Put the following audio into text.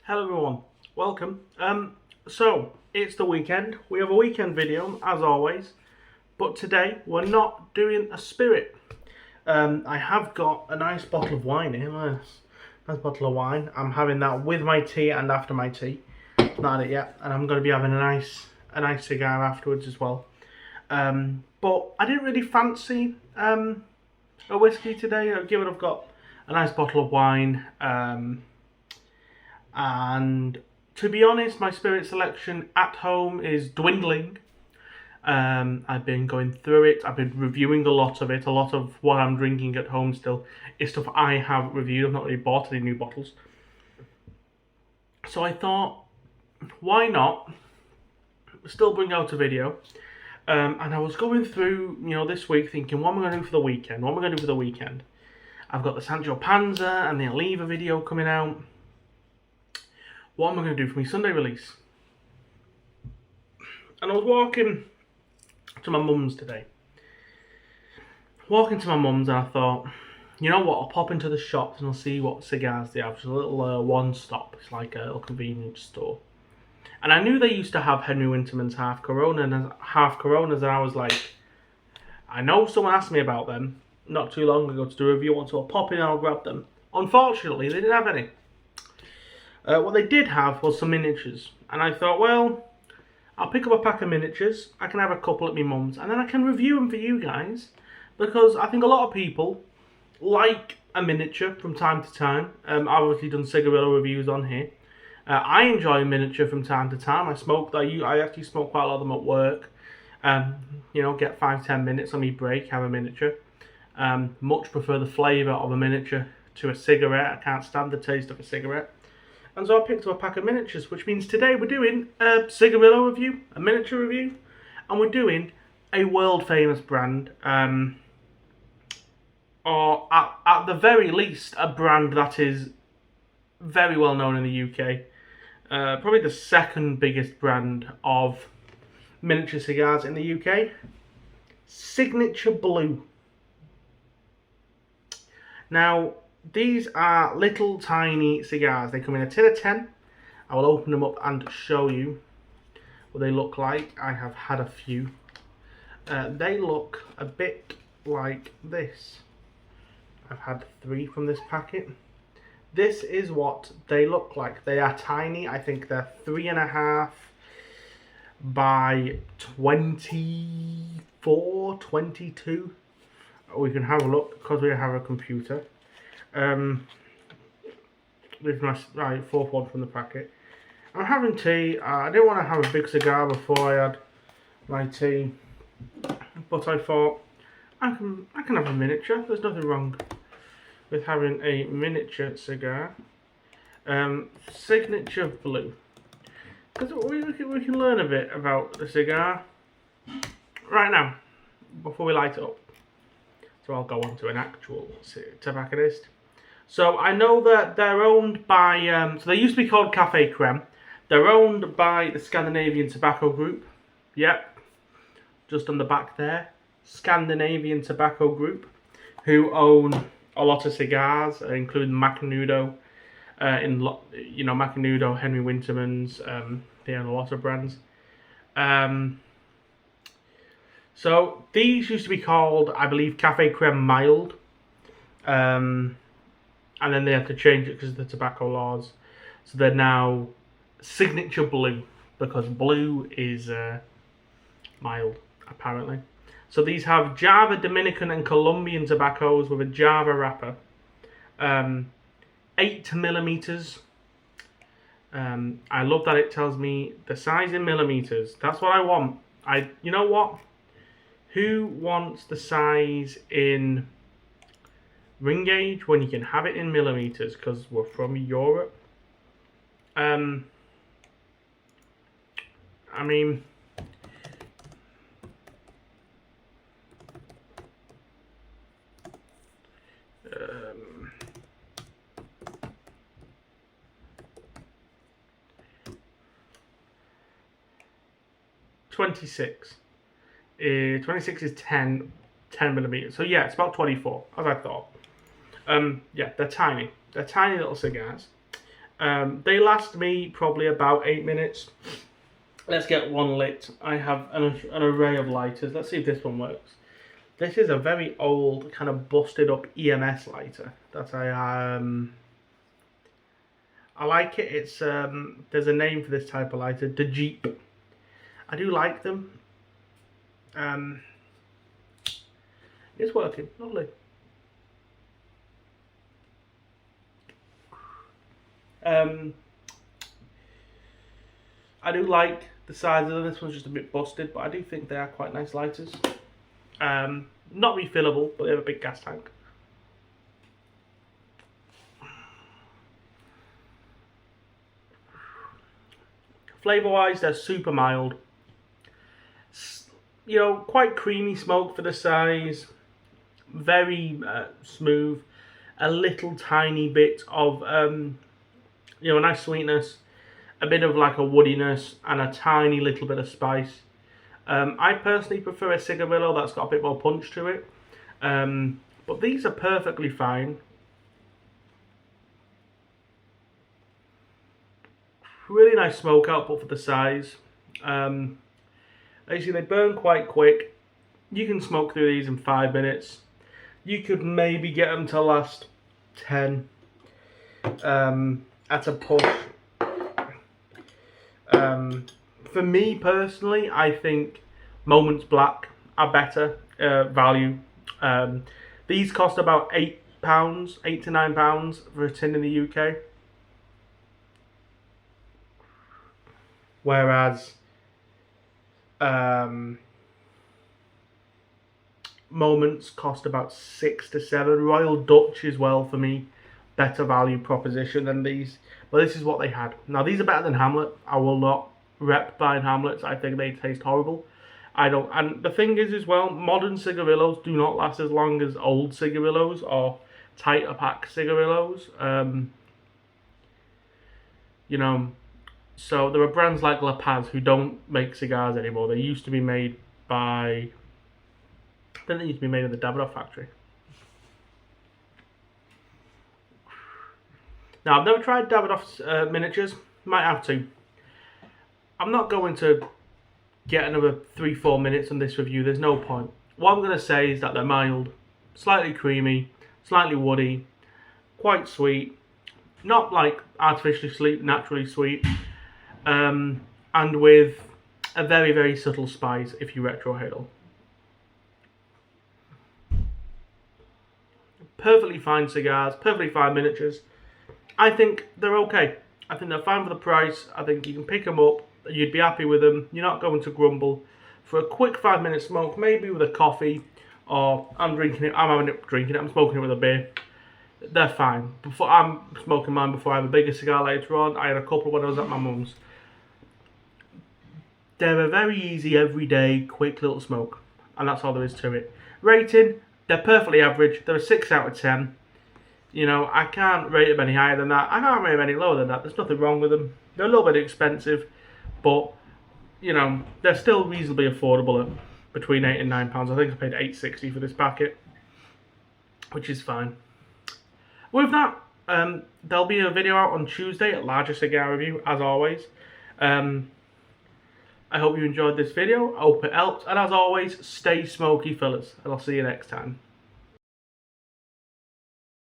Hello everyone, welcome. So it's the weekend. We have a weekend video as always, but today we're not doing a spirit. I have got a nice bottle of wine here. Nice bottle of wine. I'm having that with my tea and after my tea. Not had it yet, and I'm going to be having a nice cigar afterwards as well. But I didn't really fancy a whiskey today. Given I've got a nice bottle of wine. And to be honest, my spirit selection at home is dwindling. I've been going through it. I've been reviewing a lot of it. A lot of what I'm drinking at home still is stuff I have reviewed. I've not really bought any new bottles. So I thought, why not still bring out a video? And I was going through, this week thinking, what am I going to do for the weekend? What am I going to do for the weekend? I've got the Sancho Panza and the Oliva video coming out. What am I going to do for my Sunday release? And I was walking to my mum's today. Walking to my mum's and I thought, you know what, I'll pop into the shops and I'll see what cigars they have. It's a little one-stop. It's like a little convenience store. And I knew they used to have Henry Winterman's half Coronas, and I was like, I know someone asked me about them not too long ago to do a review on, so I'll pop in and I'll grab them. Unfortunately, they didn't have any. What they did have was some miniatures, and I thought, well, I'll pick up a pack of miniatures, I can have a couple at my mum's, and then I can review them for you guys, because I think a lot of people like a miniature from time to time. I've obviously done cigarillo reviews on here. I enjoy a miniature from time to time. I actually smoke quite a lot of them at work. Get 5-10 minutes on my break, have a miniature. Much prefer the flavour of a miniature to a cigarette. I can't stand the taste of a cigarette. And so I picked up a pack of miniatures, which means today we're doing a cigarillo review, a miniature review, and we're doing a world famous brand, or at the very least a brand that is very well known in the UK. Probably the second biggest brand of miniature cigars in the UK. Signature Blue. Now, these are little tiny cigars. They come in a tin of 10. I will open them up and show you what they look like. I have had a few. They look a bit like this. I've had 3 from this packet. This is what they look like. They are tiny. I think they're 3.5 by 24, 22. We can have a look because we have a computer. This is my fourth one from the packet. I'm having tea. I didn't want to have a big cigar before I had my tea, but I thought I can have a miniature. There's nothing wrong with having a miniature cigar. Signature Blue, because we can learn a bit about the cigar right now before we light it up. So I'll go on to an actual tobacconist. So I know that they're owned by, so they used to be called Creme. They're owned by the Scandinavian Tobacco Group. Yep, just on the back there. Scandinavian Tobacco Group, who own a lot of cigars, including Macanudo, Macanudo, Henry Winterman's, they own a lot of brands. So these used to be called, I believe, Creme Mild. And then they had to change it because of the tobacco laws. So they're now Signature Blue, because blue is mild, apparently. So these have Java, Dominican and Colombian tobaccos with a Java wrapper. 8 millimeters. I love that it tells me the size in millimeters. That's what I want. You know what? Who wants the size in ring gauge when you can have it in millimeters? Because we're from Europe. I mean, 26. 26 is 10 millimeters. So yeah, it's about 24, as I thought. Yeah, they're tiny. They're tiny little cigars. They last me probably about 8 minutes. Let's get one lit. I have an array of lighters. Let's see if this one works. This is a very old, kind of busted up EMS lighter that I like it. It's there's a name for this type of lighter, the Jeep. I do like them. It's working, lovely. I do like the size of them. This one's just a bit busted, but I do think they are quite nice lighters. Not refillable, but they have a big gas tank. Flavour wise, they're super mild. You know, quite creamy smoke for the size. Very smooth. A little tiny bit of, you know, a nice sweetness. A bit of like a woodiness and a tiny little bit of spice. I personally prefer a cigarillo that's got a bit more punch to it. But these are perfectly fine. Really nice smoke output for the size. As you see, they burn quite quick. You can smoke through these in 5 minutes. You could maybe get them to last 10 at a push. For me personally, I think Moments Black are better value. These cost about £8, £8 to £9 for a tin in the UK. Whereas Moments cost about 6 to 7. Royal Dutch as well for me, better value proposition than these. But this is what they had. Now these are better than Hamlet. I will not rep buying Hamlets. I think they taste horrible. I don't. And the thing is as well, modern cigarillos do not last as long as old cigarillos or tighter pack cigarillos. You know. So there are brands like La Paz who don't make cigars anymore. They used to be made by, I think they used to be made in the Davidoff factory. Now I've never tried Davidoff's miniatures. Might have to. I'm not going to get another 3-4 minutes on this review. There's no point. What I'm going to say is that they're mild, slightly creamy, slightly woody, quite sweet. Not like artificially sweet, naturally sweet. And with a very, very subtle spice if you retrohale. Perfectly fine cigars, perfectly fine miniatures. I think they're okay. I think they're fine for the price. I think you can pick them up, you'd be happy with them. You're not going to grumble. For a quick 5-minute smoke, maybe with a coffee, or I'm drinking it, I'm smoking it with a beer. They're fine. I'm smoking mine before I have a bigger cigar later on. I had a couple when I was at my mum's. They're a very easy, everyday, quick little smoke. And that's all there is to it. Rating, they're perfectly average. They're a 6 out of 10. You know, I can't rate them any higher than that. I can't rate them any lower than that. There's nothing wrong with them. They're a little bit expensive. But, you know, they're still reasonably affordable at between £8 and £9. I think I paid £8.60 for this packet. Which is fine. With that, there'll be a video out on Tuesday at Larger Cigar Review, as always. I hope you enjoyed this video. I hope it helped. And as always, stay smoky, fellas. And I'll see you next time.